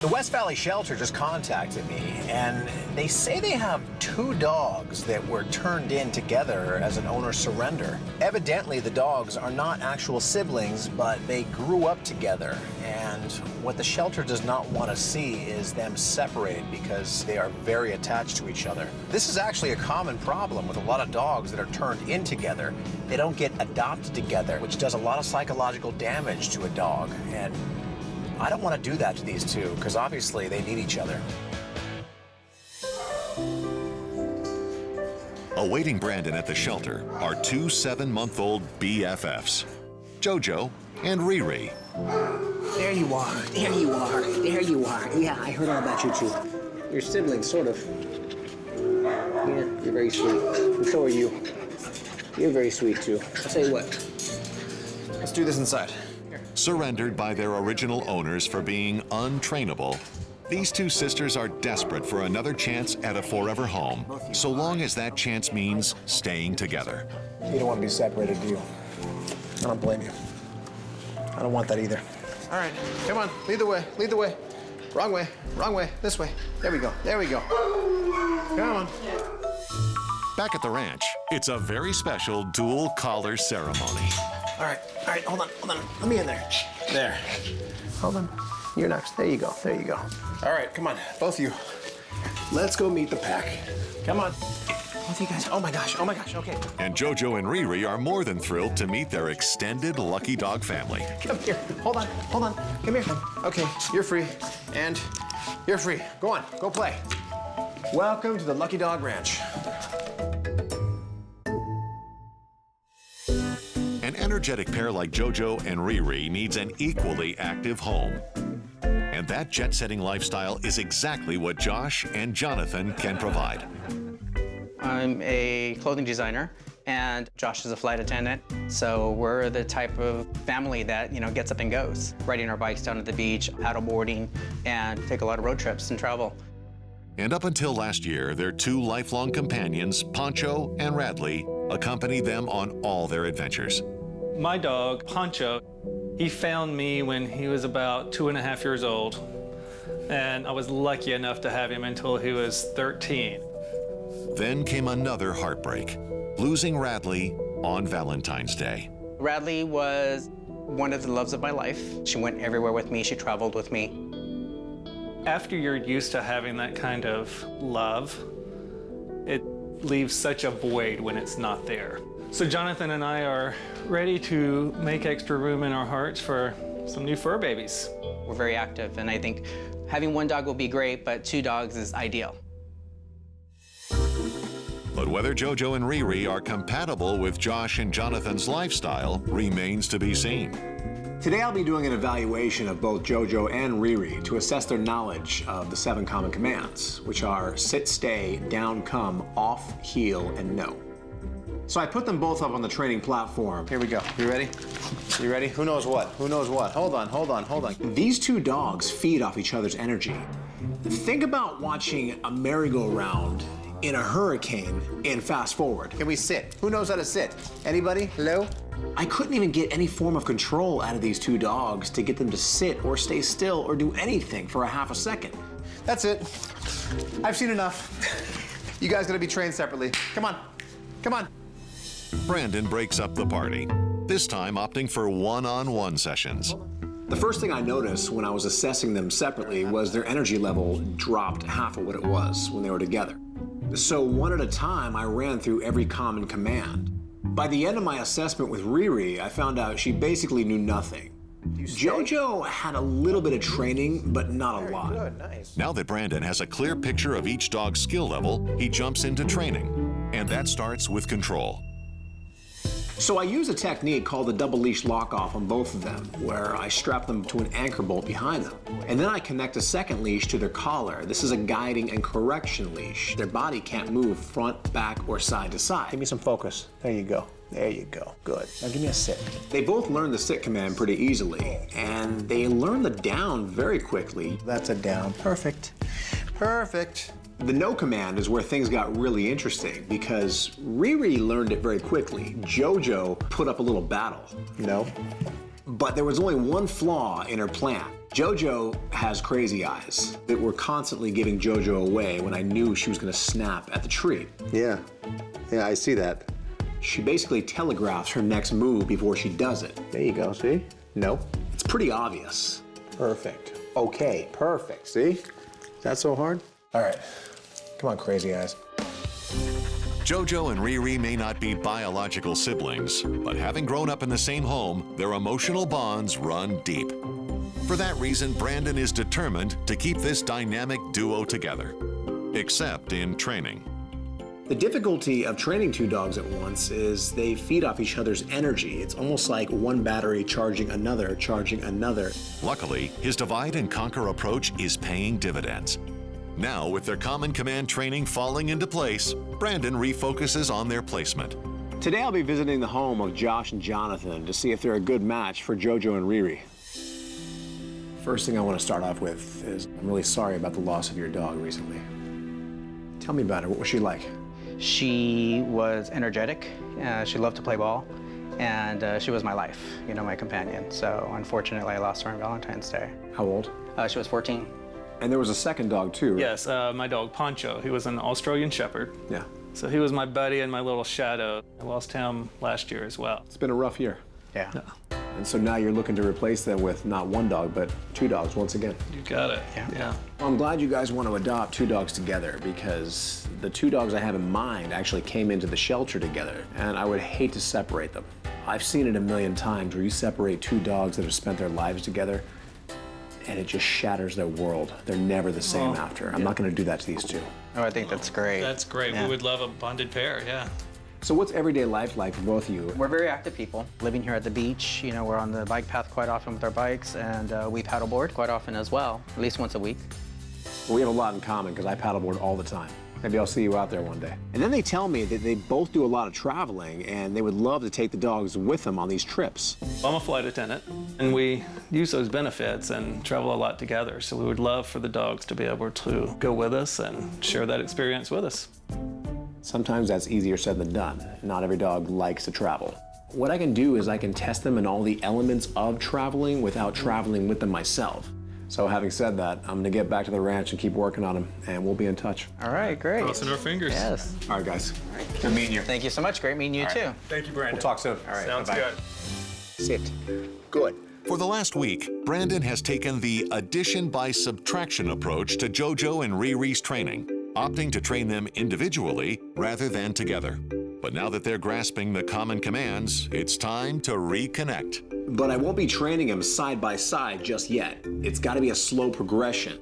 The West Valley Shelter just contacted me, and they say they have 2 dogs that were turned in together as an owner surrender. Evidently, the dogs are not actual siblings, but they grew up together, and what the shelter does not want to see is them separated because they are very attached to each other. This is actually a common problem with a lot of dogs that are turned in together. They don't get adopted together, which does a lot of psychological damage to a dog, and I don't want to do that to these 2, because obviously they need each other. Awaiting Brandon at the shelter are 2 7-month-old BFFs, JoJo and Rhi Rhi. There you are, there you are, there you are. Yeah, I heard all about you 2. Your siblings, sort of. Yeah, you're very sweet. And so are you. You're very sweet, too. I'll tell you what. Let's do this inside. Surrendered by their original owners for being untrainable, these 2 sisters are desperate for another chance at a forever home, so long as that chance means staying together. You don't want to be separated, do you? I don't blame you. I don't want that either. All right, come on, lead the way, lead the way. Wrong way, this way. There we go, there we go. Come on. Back at the ranch, it's a very special dual collar ceremony. All right, hold on. Let me in there. There. Hold on. You're next. There you go, there you go. All right, come on, both of you. Let's go meet the pack. Come on. Both of you guys. Oh my gosh, okay. And JoJo and Rhi Rhi are more than thrilled to meet their extended Lucky Dog family. Come here. Hold on. Come here. Okay, you're free. And you're free. Go on, go play. Welcome to the Lucky Dog Ranch. An energetic pair like JoJo and Rhi Rhi needs an equally active home. And that jet-setting lifestyle is exactly what Josh and Jonathan can provide. I'm a clothing designer, and Josh is a flight attendant. So we're the type of family that, gets up and goes. Riding our bikes down at the beach, paddleboarding, and take a lot of road trips and travel. And up until last year, their 2 lifelong companions, Poncho and Radley, accompany them on all their adventures. My dog, Poncho, he found me when he was about 2.5 years old, and I was lucky enough to have him until he was 13. Then came another heartbreak, losing Radley on Valentine's Day. Radley was one of the loves of my life. She went everywhere with me, she traveled with me. After you're used to having that kind of love, it leaves such a void when it's not there. So Jonathan and I are ready to make extra room in our hearts for some new fur babies. We're very active, and I think having 1 dog will be great, but 2 dogs is ideal. But whether JoJo and Rhi Rhi are compatible with Josh and Jonathan's lifestyle remains to be seen. Today I'll be doing an evaluation of both JoJo and Rhi Rhi to assess their knowledge of the 7 common commands, which are sit, stay, down, come, off, heel, and no. So I put them both up on the training platform. Here we go. You ready? You ready? Who knows what? Who knows what? Hold on. These 2 dogs feed off each other's energy. Think about watching a merry-go-round in a hurricane and fast forward. Can we sit? Who knows how to sit? Anybody? Hello? I couldn't even get any form of control out of these 2 dogs to get them to sit or stay still or do anything for a half a second. That's it. I've seen enough. You guys gotta be trained separately. Come on. Brandon breaks up the party, this time opting for one-on-one sessions. The first thing I noticed when I was assessing them separately was their energy level dropped half of what it was when they were together. So one at a time, I ran through every common command. By the end of my assessment with Rhi Rhi, I found out she basically knew nothing. JoJo had a little bit of training, but not a lot. Good, nice. Now that Brandon has a clear picture of each dog's skill level, he jumps into training. And that starts with control. So I use a technique called the double leash lock off on both of them, where I strap them to an anchor bolt behind them. And then I connect a second leash to their collar. This is a guiding and correction leash. Their body can't move front, back, or side to side. Give me some focus. There you go. There you go. Good. Now give me a sit. They both learn the sit command pretty easily, and they learn the down very quickly. That's a down. Perfect. Perfect. The no command is where things got really interesting because Rhi Rhi learned it very quickly. JoJo put up a little battle, you know? But there was only one flaw in her plan. JoJo has crazy eyes that were constantly giving JoJo away when I knew she was gonna snap at the treat. Yeah, I see that. She basically telegraphs her next move before she does it. There you go, see? No, it's pretty obvious. Perfect. Okay, perfect, see? Is that so hard? All right, come on, crazy eyes. JoJo and Rhi Rhi may not be biological siblings, but having grown up in the same home, their emotional bonds run deep. For that reason, Brandon is determined to keep this dynamic duo together, except in training. The difficulty of training two dogs at once is they feed off each other's energy. It's almost like one battery charging another, charging another. Luckily, his divide and conquer approach is paying dividends. Now, with their common command training falling into place, Brandon refocuses on their placement. Today I'll be visiting the home of Josh and Jonathan to see if they're a good match for JoJo and Rhi Rhi. First thing I want to start off with is I'm really sorry about the loss of your dog recently. Tell me about her. What was she like? She was energetic. She loved to play ball. And she was my life, you know, my companion. So unfortunately, I lost her on Valentine's Day. How old? She was 14. And there was a second dog too, right? Yes, my dog Poncho. He was an Australian Shepherd. Yeah. So he was my buddy and my little shadow. I lost him last year as well. It's been a rough year. Yeah. And so now you're looking to replace them with not one dog, but two dogs once again. You got it. Yeah. Well, I'm glad you guys want to adopt two dogs together because the two dogs I have in mind actually came into the shelter together, and I would hate to separate them. I've seen it a million times where you separate two dogs that have spent their lives together, and it just shatters their world. They're never the same after. I'm not going to do that to these two. Oh, I think that's great. That's great. Yeah. We would love a bonded pair, yeah. So what's everyday life like for both of you? We're very active people. Living here at the beach, you know, we're on the bike path quite often with our bikes, and we paddleboard quite often as well, at least once a week. Well, we have a lot in common because I paddleboard all the time. Maybe I'll see you out there one day. And then they tell me that they both do a lot of traveling and they would love to take the dogs with them on these trips. I'm a flight attendant, and we use those benefits and travel a lot together. So we would love for the dogs to be able to go with us and share that experience with us. Sometimes that's easier said than done. Not every dog likes to travel. What I can do is I can test them in all the elements of traveling without traveling with them myself. So having said that, I'm gonna get back to the ranch and keep working on them, and we'll be in touch. All right, great. Crossing our fingers. Yes. All right, guys. Good meeting you. Thank you so much. Great meeting you, too. Thank you, Brandon. We'll talk soon. All right, sounds good. Sit. Good. For the last week, Brandon has taken the addition by subtraction approach to JoJo and Rhi Rhi's training, opting to train them individually rather than together. But now that they're grasping the common commands, it's time to reconnect. But I won't be training them side by side just yet. It's gotta be a slow progression.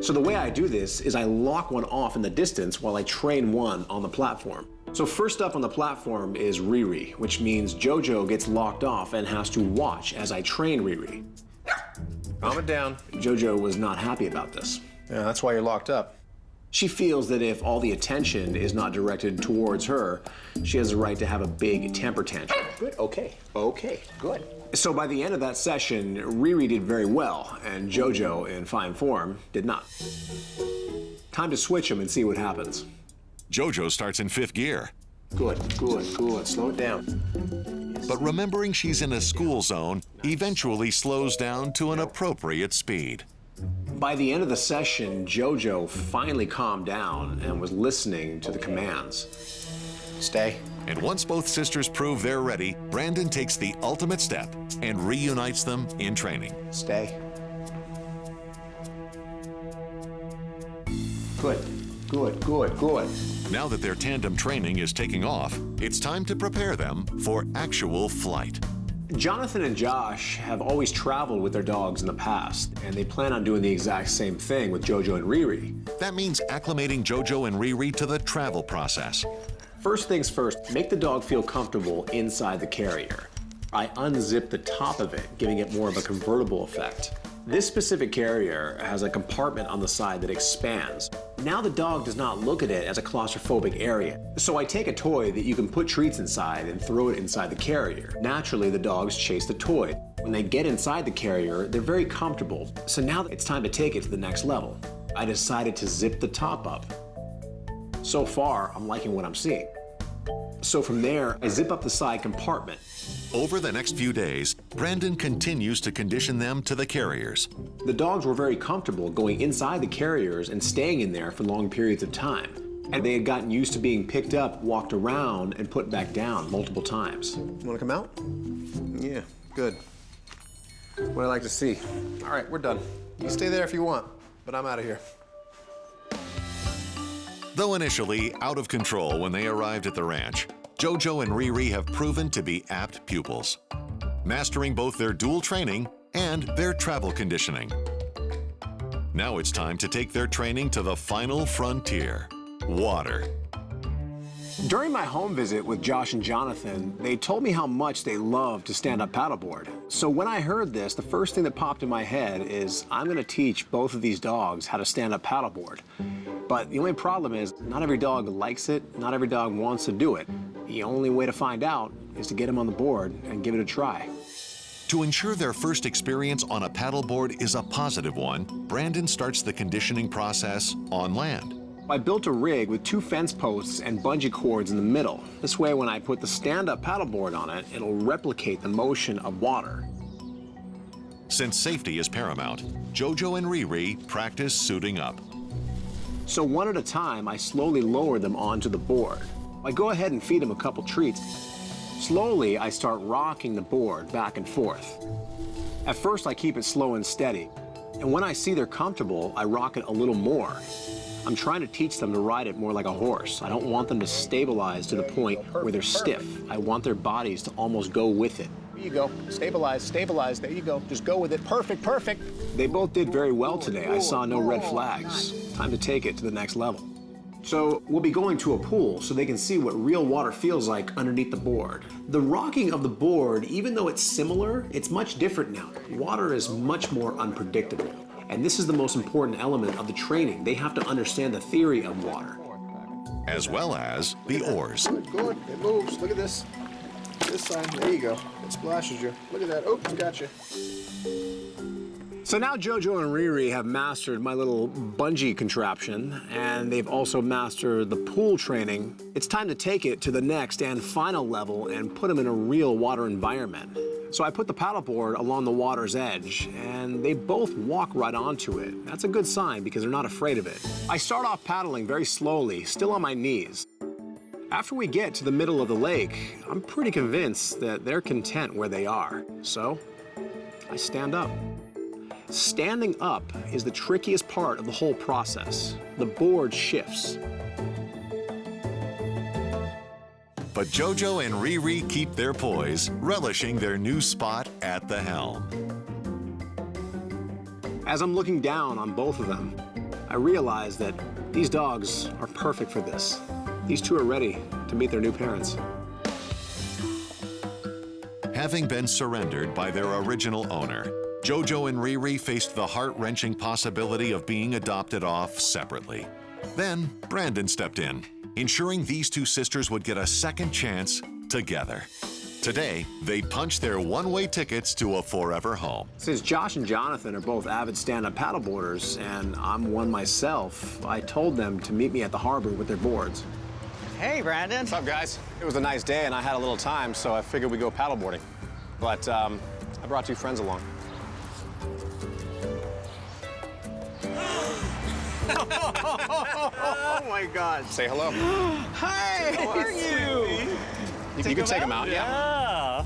So the way I do this is I lock one off in the distance while I train one on the platform. So first up on the platform is Rhi Rhi, which means JoJo gets locked off and has to watch as I train Rhi Rhi. Calm it down. JoJo was not happy about this. Yeah, that's why you're locked up. She feels that if all the attention is not directed towards her, she has a right to have a big temper tantrum. Good, okay, good. So by the end of that session, Rhi Rhi did very well, and JoJo, in fine form, did not. Time to switch them and see what happens. JoJo starts in fifth gear, Good. Slow it down. but remembering she's in a school zone, eventually slows down to an appropriate speed. By the end of the session, JoJo finally calmed down and was listening to the commands. Stay. And once both sisters prove they're ready, Brandon takes the ultimate step and reunites them in training. Stay. Good. Now that their tandem training is taking off, it's time to prepare them for actual flight. Jonathan and Josh have always traveled with their dogs in the past, and they plan on doing the exact same thing with JoJo and Rhi Rhi. That means acclimating JoJo and Rhi Rhi to the travel process. First things first, make the dog feel comfortable inside the carrier. I unzip the top of it, giving it more of a convertible effect. This specific carrier has a compartment on the side that expands. Now the dog does not look at it as a claustrophobic area. So I take a toy that you can put treats inside and throw it inside the carrier. Naturally, the dogs chase the toy. When they get inside the carrier, they're very comfortable. So now it's time to take it to the next level. I decided to zip the top up. So far, I'm liking what I'm seeing. So from there, I zip up the side compartment. Over the next few days, Brandon continues to condition them to the carriers. The dogs were very comfortable going inside the carriers and staying in there for long periods of time. And they had gotten used to being picked up, walked around, and put back down multiple times. Want to come out? Yeah, good. What I like to see. All right, we're done. You stay there if you want, but I'm out of here. Though initially out of control when they arrived at the ranch, JoJo and Rhi Rhi have proven to be apt pupils, mastering both their dual training and their travel conditioning. Now it's time to take their training to the final frontier, water. During my home visit with Josh and Jonathan, they told me how much they love to stand up paddleboard. So when I heard this, the first thing that popped in my head is I'm going to teach both of these dogs how to stand up paddleboard. But the only problem is not every dog likes it, not every dog wants to do it. The only way to find out is to get them on the board and give it a try. To ensure their first experience on a paddleboard is a positive one, Brandon starts the conditioning process on land. I built a rig with 2 fence posts and bungee cords in the middle. This way, when I put the stand-up paddleboard on it, it'll replicate the motion of water. Since safety is paramount, JoJo and Rhi Rhi practice suiting up. So one at a time, I slowly lower them onto the board. I go ahead and feed them a couple treats. Slowly, I start rocking the board back and forth. At first, I keep it slow and steady. And when I see they're comfortable, I rock it a little more. I'm trying to teach them to ride it more like a horse. I don't want them to stabilize to the point where they're stiff. I want their bodies to almost go with it. Here you go. Stabilize, stabilize. There you go. Just go with it. Perfect, perfect. They both did very well today. I saw no red flags. Time to take it to the next level. So we'll be going to a pool so they can see what real water feels like underneath the board. The rocking of the board, even though it's similar, it's much different now. Water is much more unpredictable. And this is the most important element of the training. They have to understand the theory of water. As well as the oars. Good, good. It moves. Look at this. This side. There you go. It splashes you. Look at that. Oops, got you. So now JoJo and Rhi Rhi have mastered my little bungee contraption, and they've also mastered the pool training. It's time to take it to the next and final level and put them in a real water environment. So I put the paddleboard along the water's edge, and they both walk right onto it. That's a good sign because they're not afraid of it. I start off paddling very slowly, still on my knees. After we get to the middle of the lake, I'm pretty convinced that they're content where they are. So I stand up. Standing up is the trickiest part of the whole process. The board shifts. But JoJo and Rhi Rhi keep their poise, relishing their new spot at the helm. As I'm looking down on both of them, I realize that these dogs are perfect for this. These two are ready to meet their new parents. Having been surrendered by their original owner, JoJo and Rhi Rhi faced the heart-wrenching possibility of being adopted off separately. Then Brandon stepped in, ensuring these two sisters would get a second chance together. Today, they punched their one-way tickets to a forever home. Since Josh and Jonathan are both avid stand-up paddleboarders, and I'm one myself, I told them to meet me at the harbor with their boards. Hey, Brandon. What's up, guys? It was a nice day, and I had a little time, so I figured we'd go paddleboarding. But I brought 2 friends along. Oh my God. Say hello. Hi. How are you? You can take them out, yeah.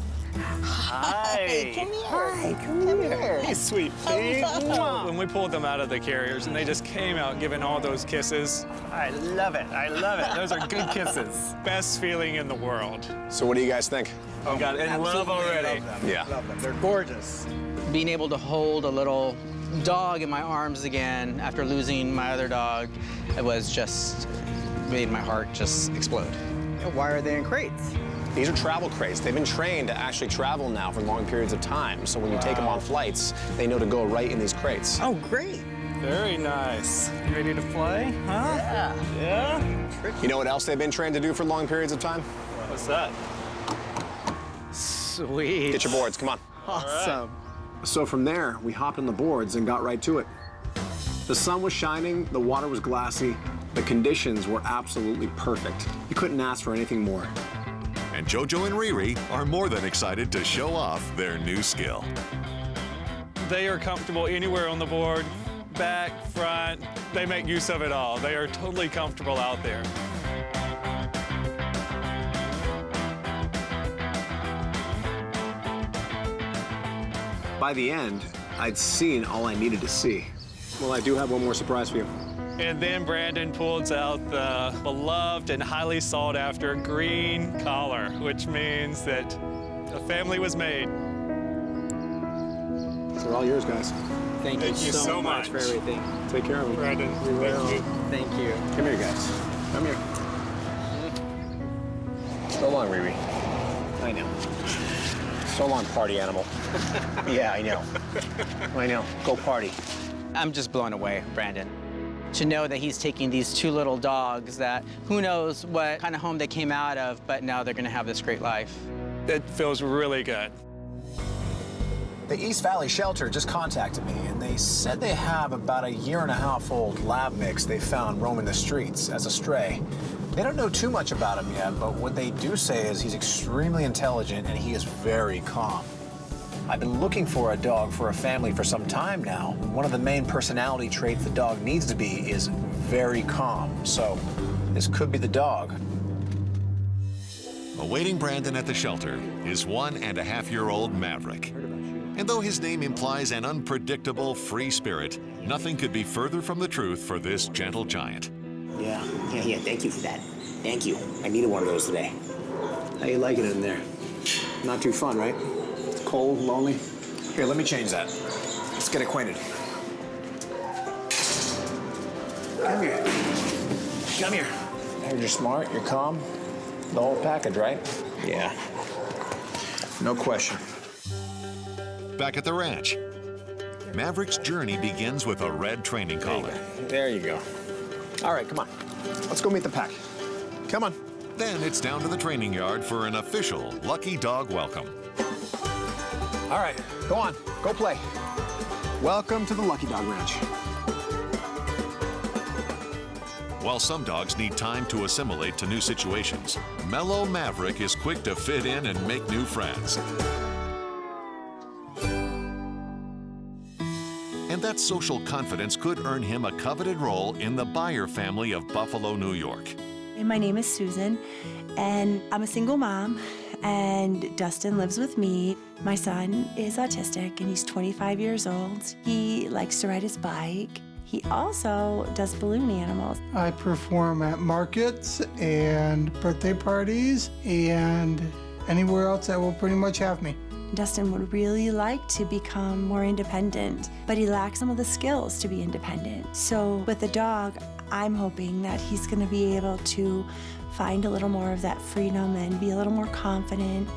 Hi. Come here. Hey, sweet thing. When we pulled them out of the carriers and they just came out giving all those kisses, I love it. I love it. Those are good kisses. Best feeling in the world. So what do you guys think? Oh, got in love already. Yeah. Love them. They're gorgeous. Being able to hold a little dog in my arms again after losing my other dog, it was just made my heart just explode. Why are they in crates? These are travel crates. They've been trained to actually travel now for long periods of time. So when you take them on flights, they know to go right in these crates. Oh, great. Very nice. You ready to play? Huh? Yeah. Yeah? You know what else they've been trained to do for long periods of time? What's that? Sweet. Get your boards, come on. Awesome. So from there, we hopped on the boards and got right to it. The sun was shining, the water was glassy, the conditions were absolutely perfect. You couldn't ask for anything more. And JoJo and Rhi Rhi are more than excited to show off their new skill. They are comfortable anywhere on the board, back, front. They make use of it all. They are totally comfortable out there. By the end, I'd seen all I needed to see. Well, I do have one more surprise for you. And then Brandon pulls out the beloved and highly sought after green collar, which means that a family was made. They're all yours, guys. Thank you so much for everything. Take care of them. Brandon, thank you. Thank you. Come here, guys. Come here. So long, Rhi Rhi. I know. So long, party animal. Yeah, I know. I know. Go party. I'm just blown away, Brandon. To know that he's taking these two little dogs that who knows what kind of home they came out of, but now they're gonna have this great life. It feels really good. The East Valley Shelter just contacted me, and they said they have about a 1.5-year-old lab mix they found roaming the streets as a stray. They don't know too much about him yet, but what they do say is he's extremely intelligent and he is very calm. I've been looking for a dog for a family for some time now. One of the main personality traits the dog needs to be is very calm, so this could be the dog. Awaiting Brandon at the shelter is 1.5-year-old Maverick. And though his name implies an unpredictable free spirit, nothing could be further from the truth for this gentle giant. Yeah. Thank you for that. Thank you. I needed one of those today. How you liking it in there? Not too fun, right? It's cold, lonely. Here, let me change that. Let's get acquainted. Come here. Come here. I heard you're smart, you're calm. The whole package, right? Yeah. No question. Back at the ranch, Maverick's journey begins with a red training collar. There you go. All right, come on. Let's go meet the pack. Come on. Then it's down to the training yard for an official lucky dog welcome. All right, go on. Go play. Welcome to the Lucky Dog Ranch. While some dogs need time to assimilate to new situations, mellow Maverick is quick to fit in and make new friends. And that social confidence could earn him a coveted role in the Byer family of Buffalo, New York. And my name is Susan, and I'm a single mom, and Dustin lives with me. My son is autistic, and he's 25 years old. He likes to ride his bike. He also does balloon animals. I perform at markets and birthday parties and anywhere else that will pretty much have me. Dustin would really like to become more independent, but he lacks some of the skills to be independent. So with the dog, I'm hoping that he's gonna be able to find a little more of that freedom and be a little more confident.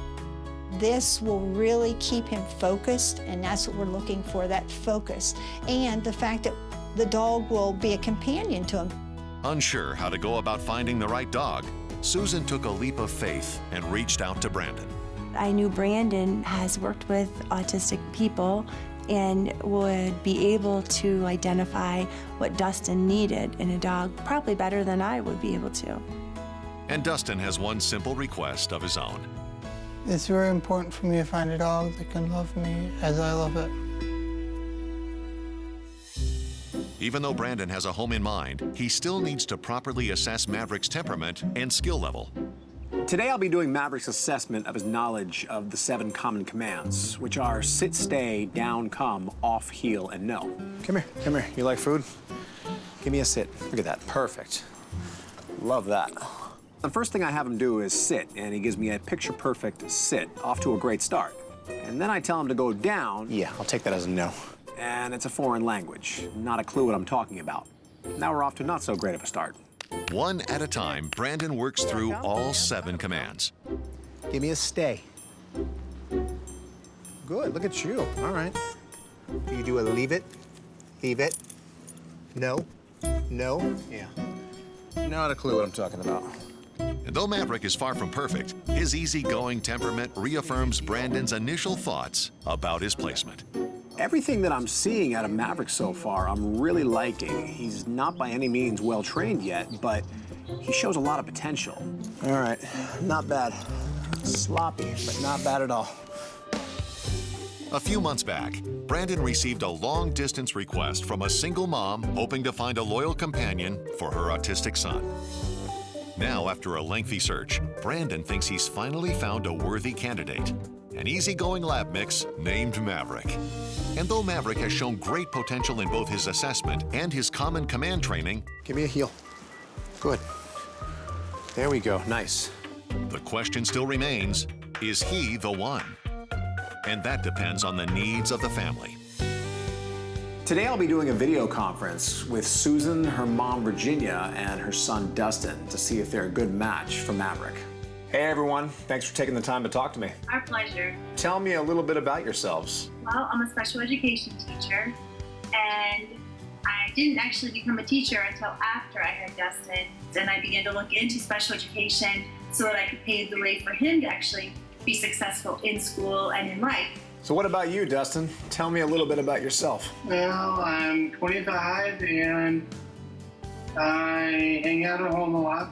This will really keep him focused, and that's what we're looking for, that focus. And the fact that the dog will be a companion to him. Unsure how to go about finding the right dog, Susan took a leap of faith and reached out to Brandon. I knew Brandon has worked with autistic people and would be able to identify what Dustin needed in a dog probably better than I would be able to. And Dustin has one simple request of his own. It's very important for me to find a dog that can love me as I love it. Even though Brandon has a home in mind, he still needs to properly assess Maverick's temperament and skill level. Today I'll be doing Maverick's assessment of his knowledge of the 7 common commands, which are sit, stay, down, come, off, heel, and no. Come here, come here. You like food? Give me a sit. Look at that, perfect. Love that. The first thing I have him do is sit, and he gives me a picture-perfect sit, off to a great start. And then I tell him to go down. Yeah, I'll take that as a no. And it's a foreign language, not a clue what I'm talking about. Now we're off to not so great of a start. One at a time, Brandon works through all 7 commands. Give me a stay. Good, look at you. All right. You do a leave it, no, no. Yeah. Not a clue what I'm talking about. And though Maverick is far from perfect, his easygoing temperament reaffirms Brandon's initial thoughts about his placement. Everything that I'm seeing out of Maverick so far, I'm really liking. He's not by any means well trained yet, but he shows a lot of potential. All right, not bad. Sloppy, but not bad at all. A few months back, Brandon received a long-distance request from a single mom hoping to find a loyal companion for her autistic son. Now, after a lengthy search, Brandon thinks he's finally found a worthy candidate, an easygoing lab mix named Maverick. And though Maverick has shown great potential in both his assessment and his common command training, Give me a heel. Good. There we go, nice. the question still remains, is he the one? And that depends on the needs of the family. Today I'll be doing a video conference with Susan, her mom Virginia, and her son Dustin to see if they're a good match for Maverick. Hey everyone, thanks for taking the time to talk to me. Our pleasure. Tell me a little bit about yourselves. Well, I'm a special education teacher, and I didn't actually become a teacher until after I had Dustin. Then I began to look into special education so that I could pave the way for him to actually be successful in school and in life. So what about you, Dustin? Tell me a little bit about yourself. Well, I'm 25 and I hang out at home a lot.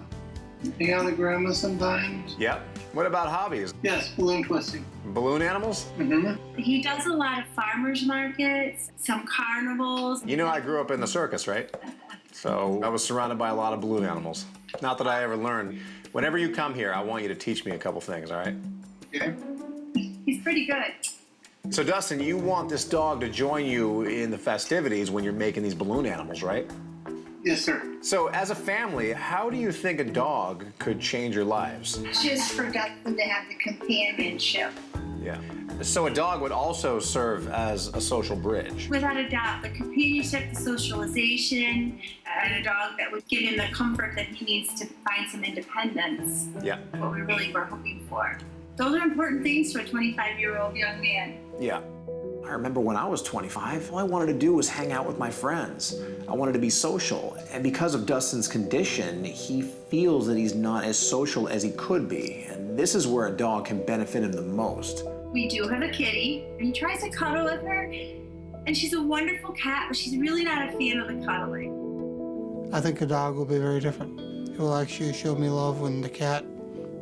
Hang out with grandma sometimes. Yep. What about hobbies? Yes, balloon twisting. Balloon animals? Mm-hmm. He does a lot of farmers markets, some carnivals. You know I grew up in the circus, right? So I was surrounded by a lot of balloon animals. Not that I ever learned. Whenever you come here, I want you to teach me a couple things, all right? Okay. He's pretty good. So Dustin, you want this dog to join you in the festivities when you're making these balloon animals, right? Yes, sir. So as a family, how do you think a dog could change your lives? Just for Dustin to have the companionship. Yeah. So a dog would also serve as a social bridge. Without a doubt, the companionship, the socialization, and a dog that would give him the comfort that he needs to find some independence. Yeah. What we really were hoping for. Those are important things for a 25-year-old young man. Yeah. I remember when I was 25, all I wanted to do was hang out with my friends. I wanted to be social. And because of Dustin's condition, he feels that he's not as social as he could be. And this is where a dog can benefit him the most. We do have a kitty, and he tries to cuddle with her, and she's a wonderful cat, but she's really not a fan of the cuddling. I think a dog will be very different. It will actually show me love when the cat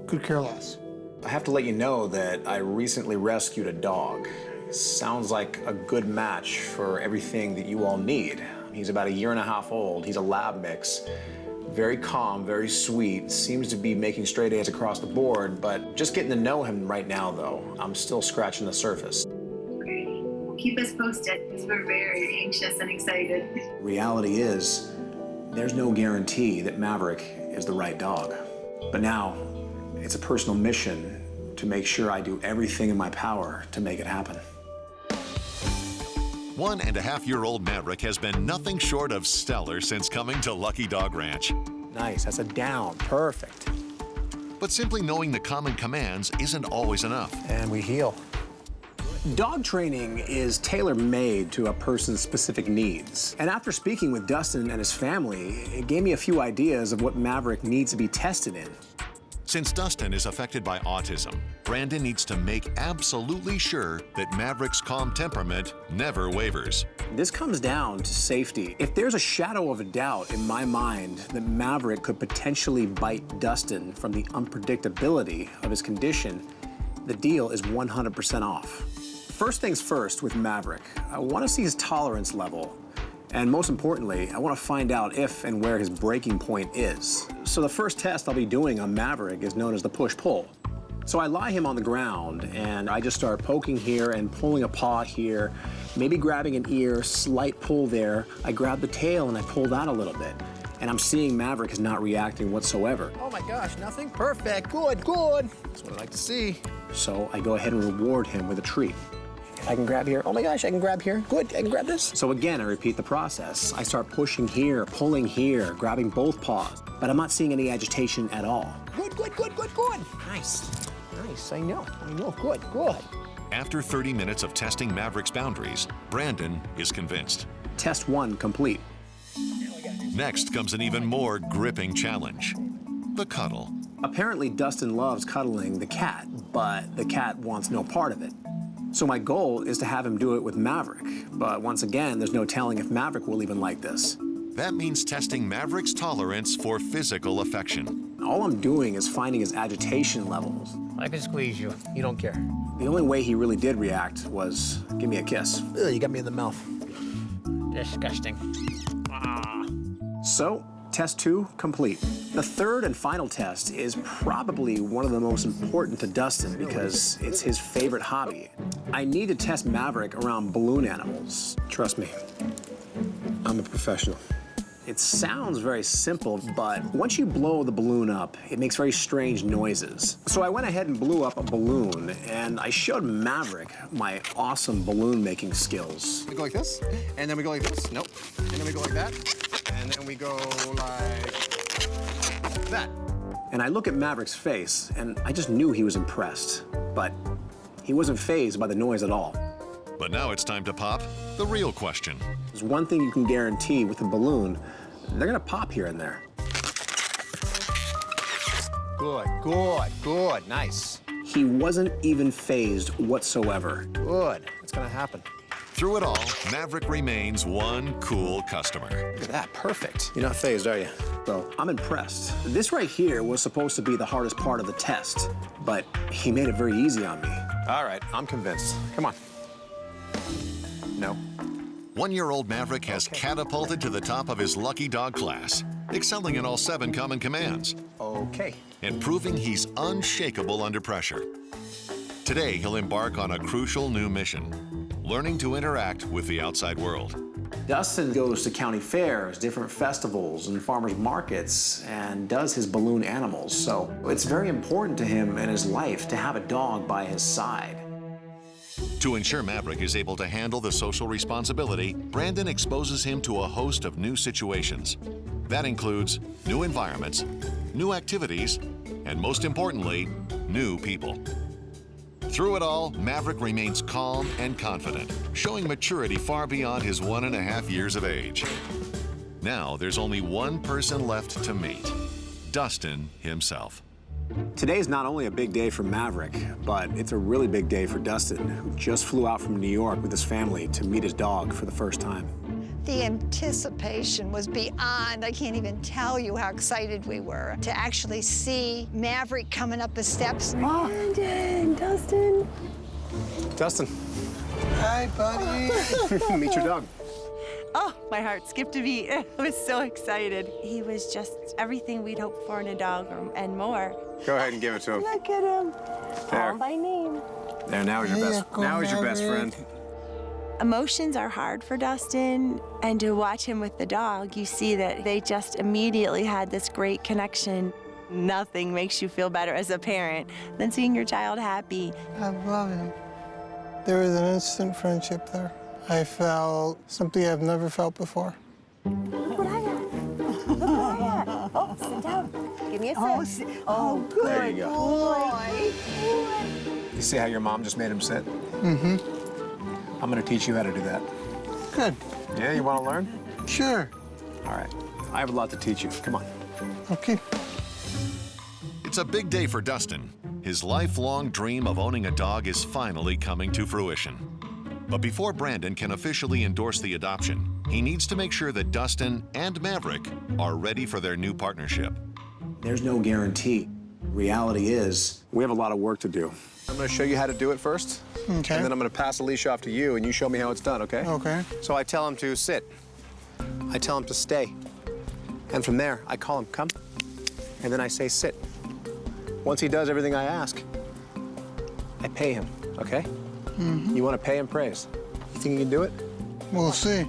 could care less. I have to let you know that I recently rescued a dog. Sounds like a good match for everything that you all need. He's about 1.5 years old. He's a lab mix. Very calm, very sweet, seems to be making straight A's across the board, but just getting to know him right now, though, I'm still scratching the surface. Great. Well, keep us posted, because we're very anxious and excited. Reality is, there's no guarantee that Maverick is the right dog. But now, it's a personal mission to make sure I do everything in my power to make it happen. 1.5-year-old Maverick has been nothing short of stellar since coming to Lucky Dog Ranch. Nice, that's a down, perfect. But simply knowing the common commands isn't always enough. And we heal. Dog training is tailor-made to a person's specific needs. And after speaking with Dustin and his family, it gave me a few ideas of what Maverick needs to be tested in. Since Dustin is affected by autism, Brandon needs to make absolutely sure that Maverick's calm temperament never wavers. This comes down to safety. If there's a shadow of a doubt in my mind that Maverick could potentially bite Dustin from the unpredictability of his condition, the deal is 100% off. First things first with Maverick, I want to see his tolerance level. And most importantly, I want to find out if and where his breaking point is. So the first test I'll be doing on Maverick is known as the push-pull. So I lie him on the ground and I just start poking here and pulling a paw here, maybe grabbing an ear, slight pull there. I grab the tail and I pull that a little bit. And I'm seeing Maverick is not reacting whatsoever. Oh my gosh, nothing? Perfect, good, good. That's what I like to see. So I go ahead and reward him with a treat. I can grab here. Oh my gosh, I can grab here. Good, I can grab this. So again, I repeat the process. I start pushing here, pulling here, grabbing both paws, but I'm not seeing any agitation at all. Good, good, good, good, good. Nice, nice, I know, good, good. After 30 minutes of testing Maverick's boundaries, Brandon is convinced. Test 1 complete. Next comes an even more gripping challenge, the cuddle. Apparently, Dustin loves cuddling the cat, but the cat wants no part of it. So my goal is to have him do it with Maverick, but once again, there's no telling if Maverick will even like this. That means testing Maverick's tolerance for physical affection. All I'm doing is finding his agitation levels. I can squeeze you. You don't care. The only way he really did react was give me a kiss. Ugh, you got me in the mouth. Disgusting. So, test 2 complete. The third and final test is probably one of the most important to Dustin because it's his favorite hobby. I need to test Maverick around balloon animals. Trust me, I'm a professional. It sounds very simple, but once you blow the balloon up, it makes very strange noises. So I went ahead and blew up a balloon, and I showed Maverick my awesome balloon making skills. We go like this, and then we go like this. Nope. And then we go like that, and then we go like that. And I look at Maverick's face, and I just knew he was impressed, but he wasn't fazed by the noise at all. But now it's time to pop the real question. There's one thing you can guarantee with a balloon, they're gonna pop here and there. Good, good, good, nice. He wasn't even fazed whatsoever. Good, it's gonna happen. Through it all, Maverick remains one cool customer. Look at that, perfect. You're not fazed, are you? So I'm impressed. This right here was supposed to be the hardest part of the test, but he made it very easy on me. All right, I'm convinced. Come on. No. 1-year-old Maverick has catapulted to the top of his lucky dog class, excelling in all 7 common commands. Okay. And proving he's unshakable under pressure. Today, he'll embark on a crucial new mission, learning to interact with the outside world. Dustin goes to county fairs, different festivals, and farmers markets, and does his balloon animals. So it's very important to him in his life to have a dog by his side. To ensure Maverick is able to handle the social responsibility, Brandon exposes him to a host of new situations. That includes new environments, new activities, and most importantly, new people. Through it all, Maverick remains calm and confident, showing maturity far beyond his 1.5 years of age. Now, there's only one person left to meet, Dustin himself. Today's not only a big day for Maverick, but it's a really big day for Dustin, who just flew out from New York with his family to meet his dog for the first time. The anticipation was beyond, I can't even tell you how excited we were to actually see Maverick coming up the steps. Brandon, Dustin. Dustin. Hi, buddy. Meet your dog. Oh, my heart skipped a beat. I was so excited. He was just everything we'd hoped for in a dog and more. Go ahead and give it to him. Look at him. There. Call by name. There, now he's your best. Now he's your best friend. Emotions are hard for Dustin, and to watch him with the dog, you see that they just immediately had this great connection. Nothing makes you feel better as a parent than seeing your child happy. I love him. There was an instant friendship there. I felt something I've never felt before. Look what I got. Look what I got. Oh, sit down. Give me a sit. Oh, good There you boy. You see how your mom just made him sit? Mm-hmm. I'm gonna teach you how to do that. Good. Yeah, you wanna learn? Sure. All right. I have a lot to teach you. Come on. Okay. It's a big day for Dustin. His lifelong dream of owning a dog is finally coming to fruition. But before Brandon can officially endorse the adoption, he needs to make sure that Dustin and Maverick are ready for their new partnership. There's no guarantee. Reality is, we have a lot of work to do. I'm gonna show you how to do it first. Okay. And then I'm gonna pass the leash off to you and you show me how it's done, okay? Okay. So I tell him to sit. I tell him to stay. And from there, I call him, come. And then I say, sit. Once he does everything I ask, I pay him, okay? Mm-hmm. You wanna pay and praise. You think you can do it? We'll see.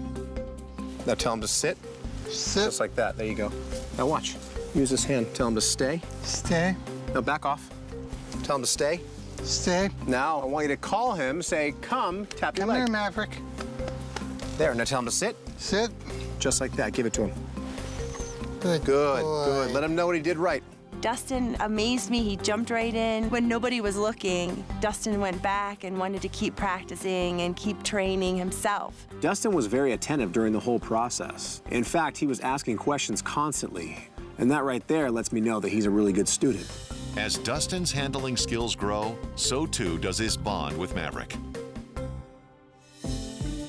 Now tell him to sit. Sit. Just like that, there you go. Now watch. Use this hand, tell him to stay. Stay. Now back off. Tell him to stay. Stay. Now I want you to call him, say, come, tap your Come leg. here, Maverick. There, now tell him to sit. Sit. Just like that, give it to him. Good. Good, boy. good. Let him know what he did right. Dustin amazed me. He jumped right in. When nobody was looking, Dustin went back and wanted to keep practicing and keep training himself. Dustin was very attentive during the whole process. In fact, he was asking questions constantly. And that right there lets me know that he's a really good student. As Dustin's handling skills grow, so too does his bond with Maverick.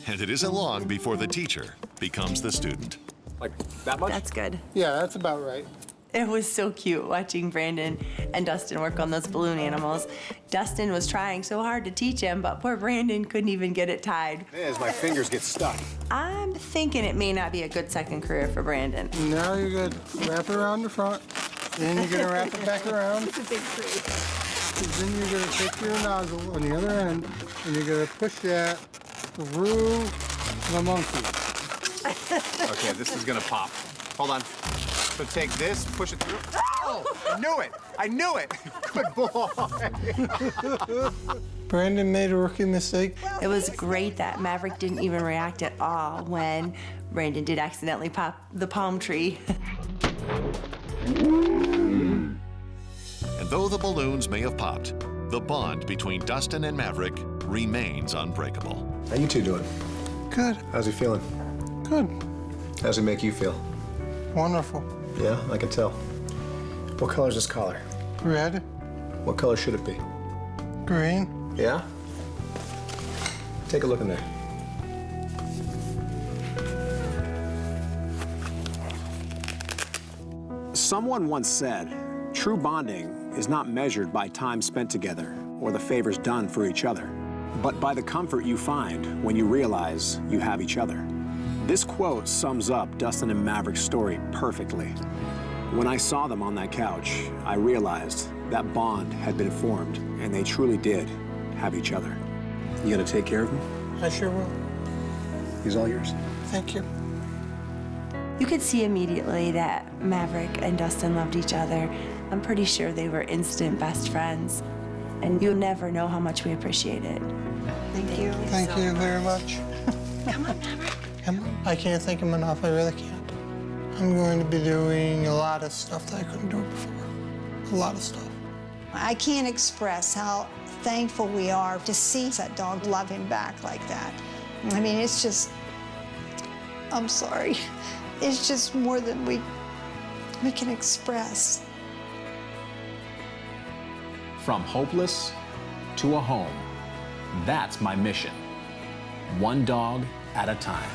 And it isn't long before the teacher becomes the student. Like that much? That's good. Yeah, that's about right. It was so cute watching Brandon and Dustin work on those balloon animals. Dustin was trying so hard to teach him, but poor Brandon couldn't even get it tied. As my fingers get stuck. I'm thinking it may not be a good second career for Brandon. Now you're going to wrap it around the front, then you're going to wrap it back around. It's a big tree. Then you're going to take your nozzle on the other end, and you're going to push that through the monkey. Okay, this is gonna pop. Hold on. So take this, push it through. Oh, I knew it! I knew it! Good boy! Brandon made a rookie mistake. It was great that Maverick didn't even react at all when Brandon did accidentally pop the palm tree. And though the balloons may have popped, the bond between Dustin and Maverick remains unbreakable. How you two doing? Good. How's he feeling? Good. How's he make you feel? Wonderful. Yeah, I can tell. What color's this collar? Red. What color should it be? Green. Yeah? Take a look in there. Someone once said, true bonding is not measured by time spent together or the favors done for each other, but by the comfort you find when you realize you have each other. This quote sums up Dustin and Maverick's story perfectly. When I saw them on that couch, I realized that bond had been formed, and they truly did have each other. You gonna take care of him? I sure will. He's all yours. Thank you. You could see immediately that Maverick and Dustin loved each other. I'm pretty sure they were instant best friends. And you'll never know how much we appreciate it. Thank you. Thank you very much. Come on, Maverick. I can't thank him enough. I really can't. I'm going to be doing a lot of stuff that I couldn't do before. A lot of stuff. I can't express how thankful we are to see that dog love him back like that. I mean, it's just, I'm sorry. It's just more than we can express. From hopeless to a home. That's my mission. One dog at a time.